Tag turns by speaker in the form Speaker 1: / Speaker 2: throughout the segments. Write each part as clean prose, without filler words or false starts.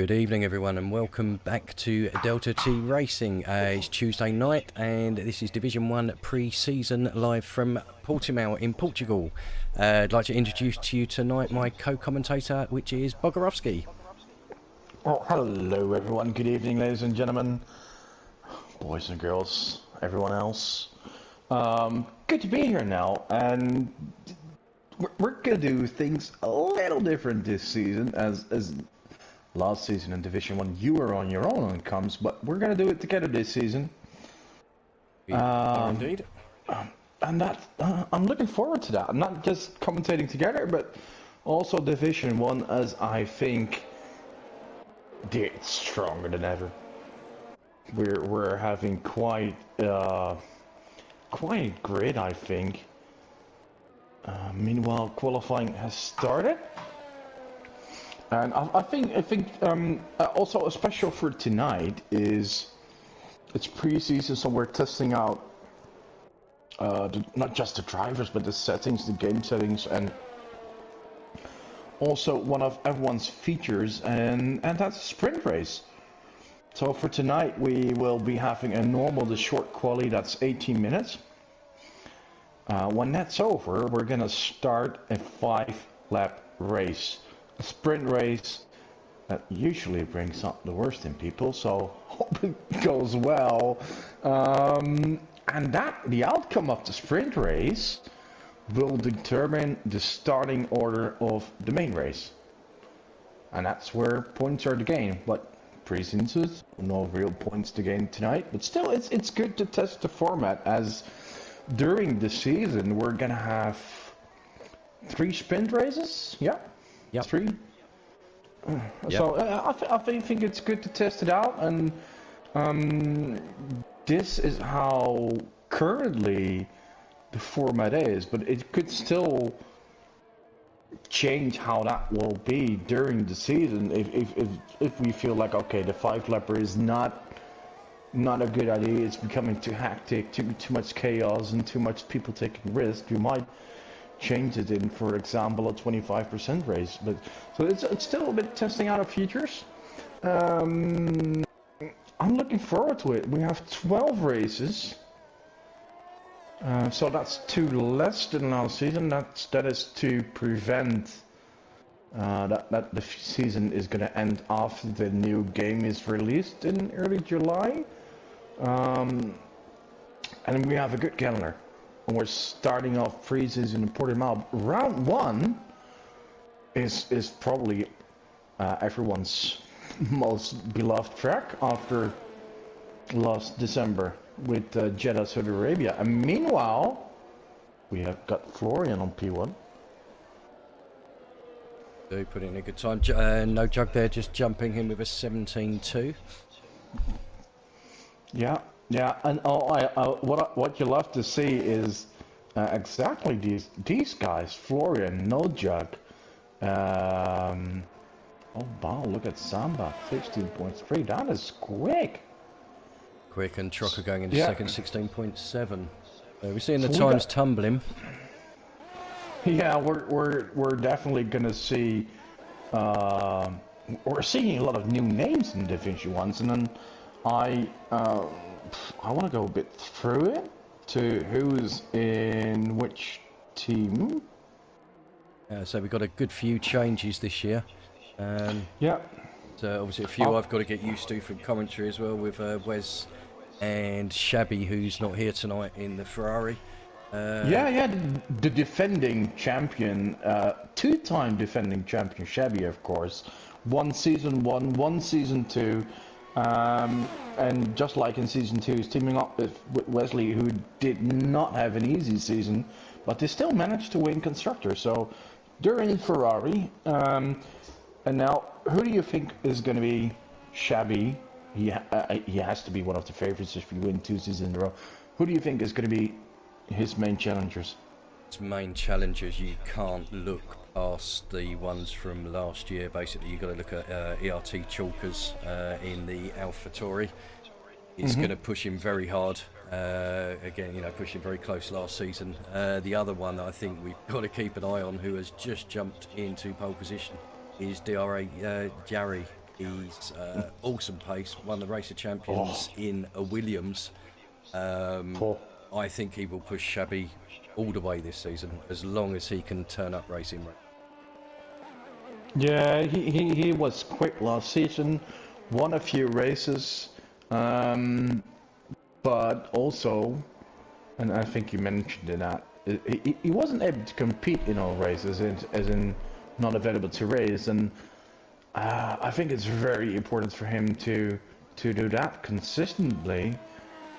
Speaker 1: Good evening everyone and welcome back to Delta T Racing. It's Tuesday night and this is Division 1 pre-season live from Portimao in Portugal. I'd like to introduce to you tonight my co-commentator, which is Bogarovski.
Speaker 2: Well, hello everyone, good evening ladies and gentlemen, boys and girls, everyone else. Good to be here now, and we're gonna do things a little different this season as last season in Division 1 you were on your own when it comes, but we're gonna do it together this season.
Speaker 1: Indeed.
Speaker 2: And that, I'm looking forward to that. I'm not just commentating together, but also Division 1, as I think it's stronger than ever. We're having quite a grid, I think. Meanwhile, qualifying has started, and I think also a special for tonight is it's pre-season, so we're testing out not just the drivers, but the settings, the game settings, and also one of everyone's features, and that's a sprint race. So for tonight we will be having a normal, the short quali, that's 18 minutes. When that's over, we're gonna start a 5-lap race, a sprint race that usually brings up the worst in people, so hope it goes well. And the outcome of the sprint race will determine the starting order of the main race, and that's where points are to gain. But pre-season, no real points to gain tonight, but still it's good to test the format, as during the season we're gonna have 3 sprint races. Yep. 3. Yep. So I think it's good to test it out, and this is how currently the format is, but it could still change how that will be during the season if we feel like, okay, the 5-lapper is not a good idea, it's becoming too hectic, too much chaos and too much people taking risks. We might change it in, for example, a 25% race. But so it's still a bit testing out of features. I'm looking forward to it. We have 12 races, so that's 2 less than last season. That is to prevent that the season is going to end after the new game is released in early July. And we have a good calendar. And we're starting off Preseason in Portugal. Round 1 is probably everyone's most beloved track after last December with Jeddah, Saudi Arabia. And meanwhile, we have got Florian on P1.
Speaker 1: Do put in a good time. No Jug there, just jumping in with a 17.2. Yeah, and what you love to see is exactly these guys. Florian, no Jug. Oh wow, look at Samba, 16.3. That is quick. Quick, and Trocker going into second, 16.7. We're seeing the
Speaker 2: So
Speaker 1: times tumbling.
Speaker 2: Yeah, we're definitely gonna see. We're seeing a lot of new names in Division 1s, and then I want to go a bit through it to who's in which team.
Speaker 1: So we've got a good few changes this year.
Speaker 2: Yeah.
Speaker 1: So obviously a few I've got to get used to from commentary as well, with Wes and Shabby, who's not here tonight in the Ferrari. The defending champion, 2-time defending champion Shabby, of course. 1 season 1, 1 season 2. And just like in season 2, he's teaming up with Wesley, who did not have an easy season, but they still managed to win constructor. So they're in Ferrari. And now, who do you think is going to be Shabby? He has to be one of the favorites if you win 2 seasons in a row. Who do you think is going to be his main challengers? His main challengers, you can't look past the ones from last year. Basically, you've got to look at ERT Chalkers in the AlphaTauri. It's going to push him very hard. Again, push him very close last season. The other one I think we've got to keep an eye on, who has just jumped into pole position, is DRA Jarry He's awesome pace, won the Race of Champions in a Williams. I think he will push Shabby all the way this season, as long as he can turn up racing.
Speaker 2: Yeah, he was quick last season, won a few races, but also, and I think you mentioned that, he wasn't able to compete in all races, as in not available to race, and I think it's very important for him to do that consistently,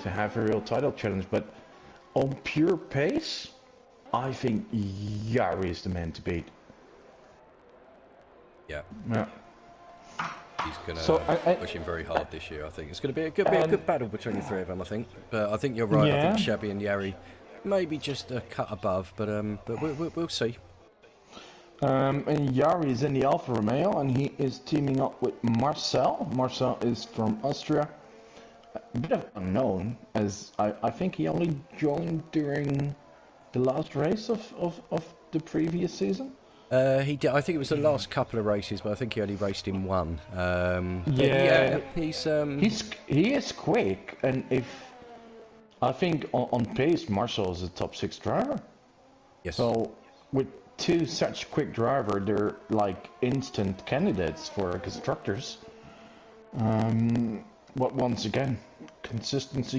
Speaker 2: to have a real title challenge. But on pure pace, I think Yari is the man to beat.
Speaker 1: Yeah.
Speaker 2: Yeah.
Speaker 1: He's going to push him very hard this year, I think. It's going to be a good battle between the three of them, I think. But I think you're right. Yeah. I think Shabby and Yari maybe just a cut above, but we'll see.
Speaker 2: And Yari is in the Alfa Romeo, and he is teaming up with Marcel. Marcel is from Austria. A bit of unknown, as I think he only joined during the last race of the previous season.
Speaker 1: He did. I think it was the last couple of races, but I think he only raced in one.
Speaker 2: He is quick, and I think on pace, Marcel is a top 6 driver.
Speaker 1: Yes.
Speaker 2: So with two such quick driver, they're like instant candidates for constructors. But once again, consistency.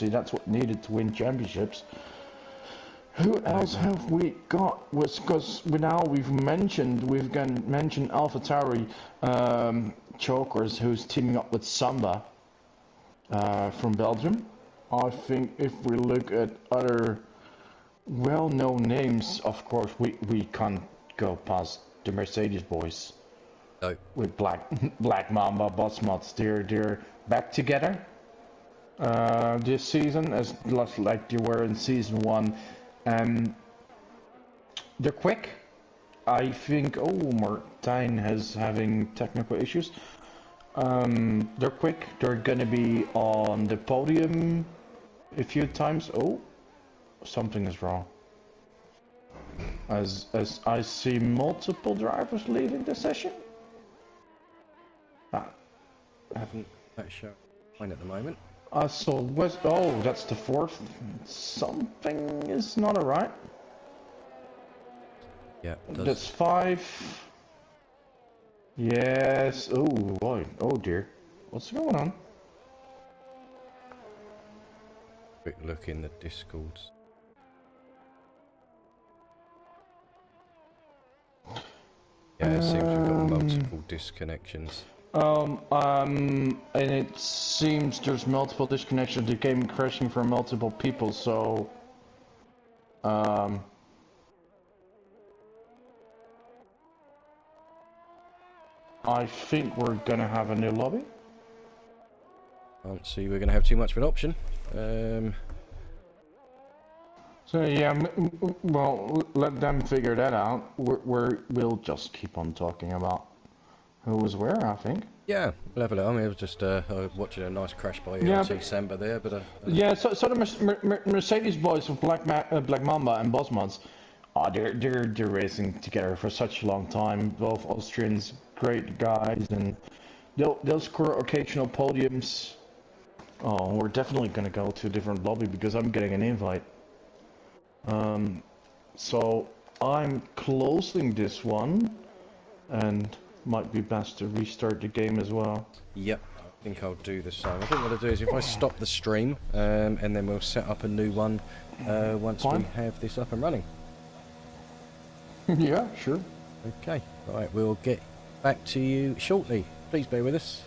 Speaker 2: That's what needed to win championships. Who else have we got? Because now we've mentioned AlphaTauri Chokers, who's teaming up with Samba from Belgium. I think if we look at other well-known names, of course, we can't go past the Mercedes boys.
Speaker 1: No.
Speaker 2: With Black Mamba, Bosmats, they're back together this season, as like they were in season 1. They're quick. I think. Martijn is having technical issues. They're quick. They're gonna be on the podium a few times. Oh, something is wrong. As I see multiple drivers leaving the session.
Speaker 1: I haven't that show point at the moment.
Speaker 2: So West. Oh, that's the 4th. Something is not alright.
Speaker 1: Yeah,
Speaker 2: that's 5. Yes. Oh boy. Oh dear. What's going on?
Speaker 1: Quick look in the Discords. Yeah, it seems we've got multiple disconnections.
Speaker 2: And it seems there's multiple disconnections. The game crashing for multiple people, so I think we're gonna have a new lobby.
Speaker 1: Can't see we're gonna have too much of an option.
Speaker 2: So yeah, well, let them figure that out. We'll just keep on talking about who was where, I think.
Speaker 1: Yeah, we'll have a look. I mean, I was just watching a nice crash by Samba there, but...
Speaker 2: Yeah, so the Mercedes boys of Black Mamba and Bosmans, they're racing together for such a long time. Both Austrians, great guys, and they'll score occasional podiums. Oh, we're definitely gonna go to a different lobby because I'm getting an invite. So I'm closing this one, and might be best to restart the game as well.
Speaker 1: Yep, I think I'll do the same. I think what I'll do is if I stop the stream, and then we'll set up a new one once we have this up and running.
Speaker 2: Yeah, sure.
Speaker 1: Okay, right, we'll get back to you shortly. Please bear with us.